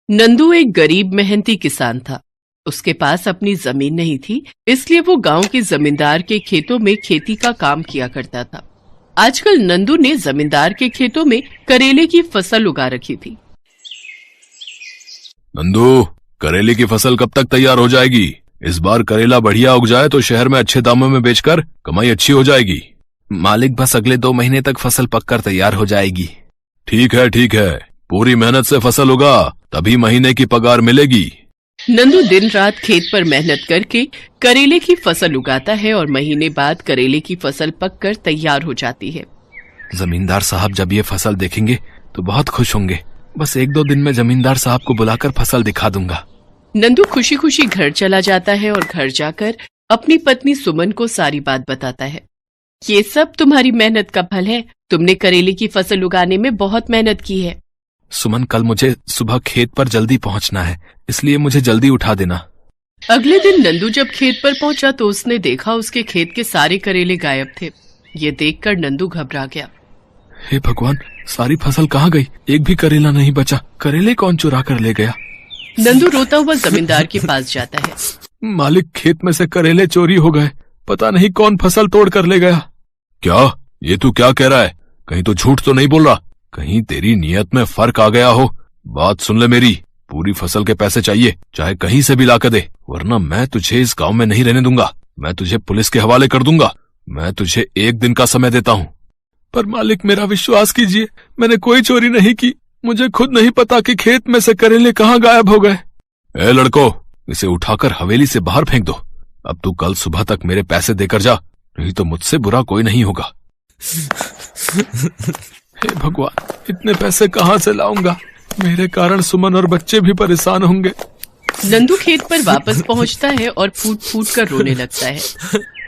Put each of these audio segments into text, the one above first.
नंदू एक गरीब मेहनती किसान था। उसके पास अपनी जमीन नहीं थी, इसलिए वो गांव के जमींदार के खेतों में खेती का काम किया करता था। आजकल नंदू ने जमींदार के खेतों में करेले की फसल उगा रखी थी। नंदू, करेले की फसल कब तक तैयार हो जाएगी? इस बार करेला बढ़िया उग जाए तो शहर में अच्छे दामों में बेचकर कमाई अच्छी हो जाएगी। मालिक, बस अगले 2 महीने तक फसल पककर तैयार हो जाएगी। ठीक है, पूरी मेहनत से फसल उगा तभी महीने की पगार मिलेगी। नंदू दिन रात खेत पर मेहनत करके करेले की फसल उगाता है और महीने बाद करेले की फसल पककर तैयार हो जाती है। जमींदार साहब जब ये फसल देखेंगे तो बहुत खुश होंगे। बस 1-2 दिन में जमींदार साहब को बुलाकर फसल दिखा दूंगा। नंदू खुशी खुशी घर चला जाता है और घर जाकर अपनी पत्नी सुमन को सारी बात बताता है। ये सब तुम्हारी मेहनत का फल है। तुमने करेले की फसल उगाने में बहुत मेहनत की है। सुमन, कल मुझे सुबह खेत पर जल्दी पहुंचना है, इसलिए मुझे जल्दी उठा देना। अगले दिन नंदू जब खेत पर पहुंचा तो उसने देखा उसके खेत के सारे करेले गायब थे। ये देखकर नंदू घबरा गया। हे भगवान, सारी फसल कहाँ गई? एक भी करेला नहीं बचा। करेले कौन चुरा कर ले गया? नंदू रोता हुआ जमींदार के पास जाता है। मालिक, खेत में से करेले चोरी हो गए। पता नहीं कौन फसल तोड़ कर ले गया। क्या? ये तू क्या कह रहा है? कहीं तो झूठ तो नहीं बोल रहा? कहीं तेरी नियत में फर्क आ गया हो? बात सुन ले मेरी, पूरी फसल के पैसे चाहिए, चाहे कहीं से भी लाकर दे, वरना मैं तुझे इस गांव में नहीं रहने दूंगा। मैं तुझे पुलिस के हवाले कर दूंगा। मैं तुझे 1 दिन का समय देता हूँ। पर मालिक, मेरा विश्वास कीजिए, मैंने कोई चोरी नहीं की। मुझे खुद नहीं पता कि खेत में से करेले कहाँ गायब हो गए। ए लड़को, इसे उठाकर हवेली से बाहर फेंक दो। अब तू कल सुबह तक मेरे पैसे देकर जा, नहीं तो मुझसे बुरा कोई नहीं होगा। हे भगवान, इतने पैसे कहाँ से लाऊंगा? मेरे कारण सुमन और बच्चे भी परेशान होंगे। नंदू खेत पर वापस पहुंचता है और फूट फूट कर रोने लगता है।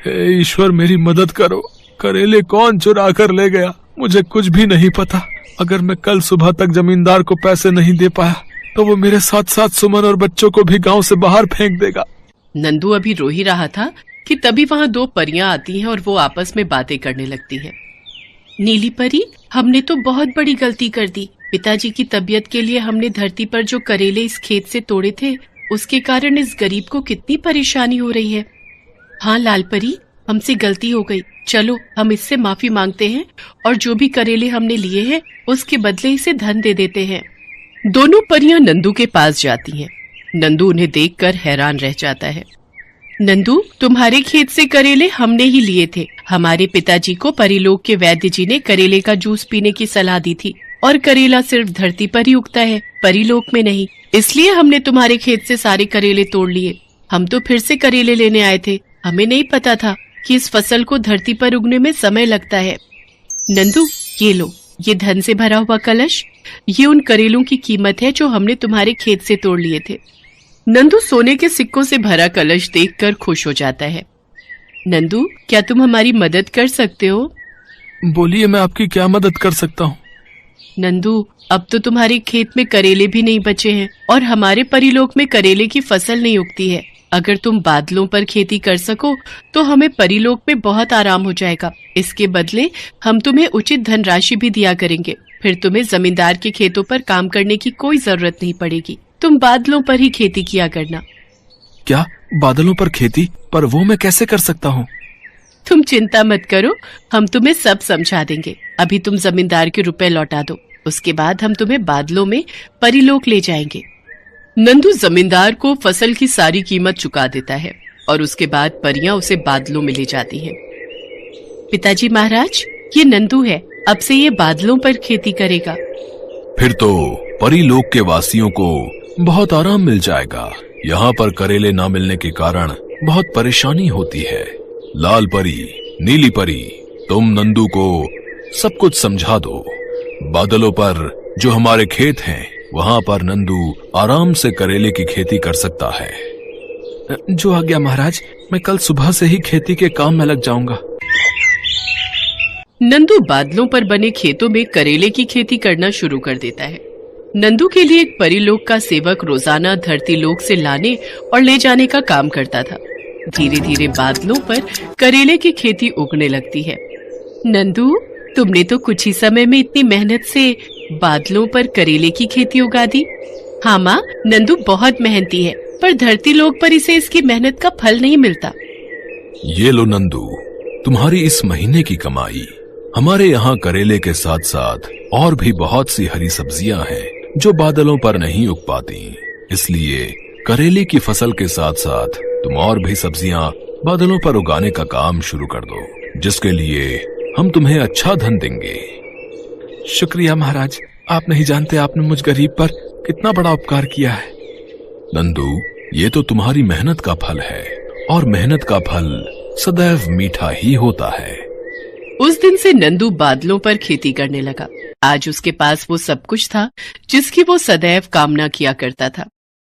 हे ईश्वर, मेरी मदद करो। करेले कौन चुरा कर ले गया? मुझे कुछ भी नहीं पता। अगर मैं कल सुबह तक जमींदार को पैसे नहीं दे पाया तो वो मेरे साथ साथ सुमन और बच्चों को भी गांव से बाहर फेंक देगा। नंदू अभी रो ही रहा था कि तभी वहाँ 2 परियां आती हैं और वो आपस में बातें करने लगती हैं। नीली परी, हमने तो बहुत बड़ी गलती कर दी। पिताजी की तबीयत के लिए हमने धरती पर जो करेले इस खेत से तोड़े थे, उसके कारण इस गरीब को कितनी परेशानी हो रही है। हाँ लाल परी, हमसे गलती हो गई। चलो हम इससे माफी मांगते हैं और जो भी करेले हमने लिए हैं उसके बदले इसे धन दे देते हैं। दोनों परियां नंदू के पास जाती हैं। नंदू उन्हें देखकर हैरान रह जाता है। नंदू, तुम्हारे खेत से करेले हमने ही लिए थे। हमारे पिताजी को परीलोक के वैद्य जी ने करेले का जूस पीने की सलाह दी थी और करेला सिर्फ धरती पर ही उगता है, परीलोक में नहीं। इसलिए हमने तुम्हारे खेत से सारे करेले तोड़ लिए। हम तो फिर से करेले लेने आए थे। हमें नहीं पता था कि इस फसल को धरती पर उगने में समय लगता है। नंदू, ये लो, ये धन से भरा हुआ कलश। ये उन करेलों की कीमत है जो हमने तुम्हारे खेत से तोड़ लिए थे। नंदू सोने के सिक्कों से भरा कलश देखकर खुश हो जाता है। नंदू, क्या तुम हमारी मदद कर सकते हो? बोलिए, मैं आपकी क्या मदद कर सकता हूँ? नंदू, अब तो तुम्हारे खेत में करेले भी नहीं बचे हैं और हमारे परीलोक में करेले की फसल नहीं उगती है। अगर तुम बादलों पर खेती कर सको तो हमें परीलोक में बहुत आराम हो जाएगा। इसके बदले हम तुम्हें उचित धनराशि भी दिया करेंगे। फिर तुम्हें जमींदार के खेतों पर काम करने की कोई जरूरत नहीं पड़ेगी। तुम बादलों पर ही खेती किया करना। क्या बादलों पर खेती? पर वो मैं कैसे कर सकता हूँ? तुम चिंता मत करो, हम तुम्हें सब समझा देंगे। अभी तुम जमींदार के रुपए लौटा दो, उसके बाद हम तुम्हें बादलों में परीलोक ले जाएंगे। नंदू जमींदार को फसल की सारी कीमत चुका देता है और उसके बाद परियां उसे बादलों में ले जाती हैं। पिताजी महाराज, ये नंदू है, अब से ये बादलों पर खेती करेगा। फिर तो परीलोक के वासियों को बहुत आराम मिल जाएगा। यहाँ पर करेले ना मिलने के कारण बहुत परेशानी होती है। लाल परी, नीली परी, तुम नंदू को सब कुछ समझा दो। बादलों पर जो हमारे खेत हैं, वहाँ पर नंदू आराम से करेले की खेती कर सकता है। जो आज्ञा महाराज, मैं कल सुबह से ही खेती के काम में लग जाऊंगा। नंदू बादलों पर बने खेतों में करेले की खेती करना शुरू कर देता है। नंदू के लिए एक परीलोक का सेवक रोजाना धरती लोक से लाने और ले जाने का काम करता था। धीरे धीरे बादलों पर करेले की खेती उगने लगती है। नंदू, तुमने तो कुछ ही समय में इतनी मेहनत से बादलों पर करेले की खेती उगा दी। हाँ माँ, नंदू बहुत मेहनती है, पर धरती लोक पर इसे इसकी मेहनत का फल नहीं मिलता। ये लो नंदू, तुम्हारी इस महीने की कमाई। हमारे यहाँ करेले के साथ साथ और भी बहुत सी हरी सब्जियां हैं जो बादलों पर नहीं उग पाती, इसलिए करेले की फसल के साथ साथ तुम और भी सब्जियां बादलों पर उगाने का काम शुरू कर दो, जिसके लिए हम तुम्हें अच्छा धन देंगे। शुक्रिया महाराज, आप नहीं जानते आपने मुझ गरीब पर कितना बड़ा उपकार किया है। नंदू, ये तो तुम्हारी मेहनत का फल है और मेहनत का फल सदैव मीठा ही होता है। उस दिन से नंदू बादलों पर खेती करने लगा। आज उसके पास वो सब कुछ था जिसकी वो सदैव कामना किया करता था।